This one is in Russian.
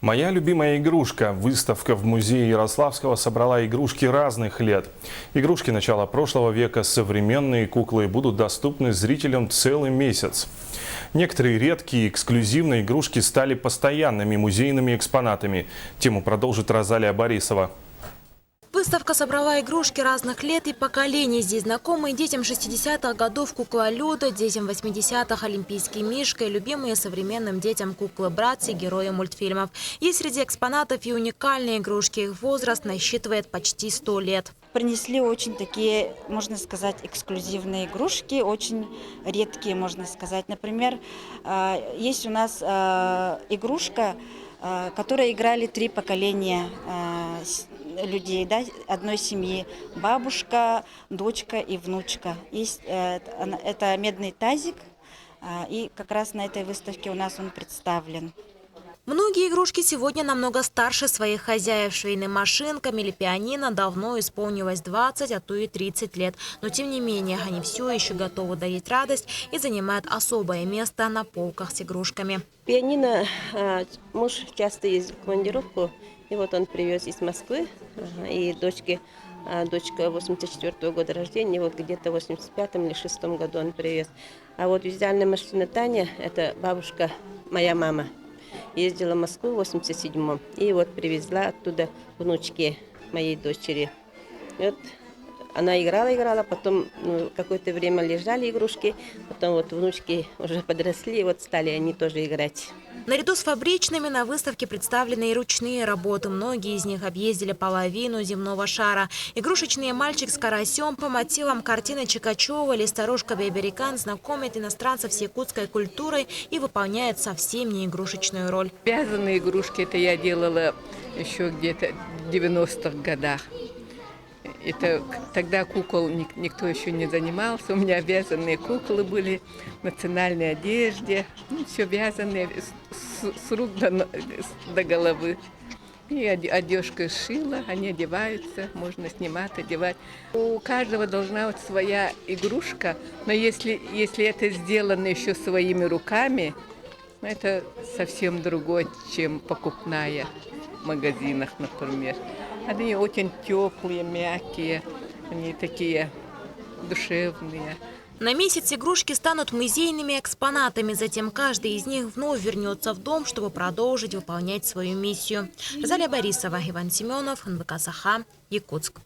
Моя любимая игрушка. Выставка в музее Ярославского собрала игрушки разных лет. Игрушки начала прошлого века, современные куклы будут доступны зрителям целый месяц. Некоторые редкие эксклюзивные игрушки стали постоянными музейными экспонатами. Тему продолжит Розалия Борисова. Выставка собрала игрушки разных лет и поколений. Здесь знакомые детям 60-х годов кукла Люда, детям 80-х олимпийский Мишка и любимые современным детям куклы-братцы, герои мультфильмов. Есть среди экспонатов и уникальные игрушки. Их возраст насчитывает почти 100 лет. Принесли очень такие, можно сказать, эксклюзивные игрушки, очень редкие, можно сказать. Например, есть у нас игрушка, которой играли 3 поколения людей, да, одной семьи. Бабушка, дочка и внучка. Это медный тазик, и как раз на этой выставке у нас он представлен. Многие игрушки сегодня намного старше своих хозяев. Швейным машинкам или пианино давно исполнилось 20, а то и 30 лет. Но тем не менее, они все еще готовы дарить радость и занимают особое место на полках с игрушками. Пианино муж часто ездил в командировку, и вот он привез из Москвы, и дочка 84-го года рождения, вот где-то в 85-м или 6-м году он привез. А вот вязальная машина Таня, это бабушка, моя мама. Ездила в Москву в 87-м и вот привезла оттуда внучки моей дочери. И вот она играла, потом какое-то время лежали игрушки, потом вот внучки уже подросли, вот стали они тоже играть. Наряду с фабричными на выставке представлены и ручные работы. Многие из них объездили половину земного шара. Игрушечный мальчик с карасем по мотивам картины Чикачева или старушка Беберикан знакомит иностранцев с якутской культурой и выполняет совсем не игрушечную роль. Вязаные игрушки это я делала еще где-то в 90-х годах. Это тогда кукол никто еще не занимался. У меня вязаные куклы были в национальной одежде. Все вязаные с рук до головы. И одежкой шила, они одеваются, можно снимать, одевать. У каждого должна быть своя игрушка, но если это сделано еще своими руками, это совсем другое, чем покупная в магазинах, например. Они очень теплые, мягкие, они такие душевные. На месяц игрушки станут музейными экспонатами. Затем каждый из них вновь вернется в дом, чтобы продолжить выполнять свою миссию. Розалия Борисова, Иван Семенов, НВК Саха, Якутск.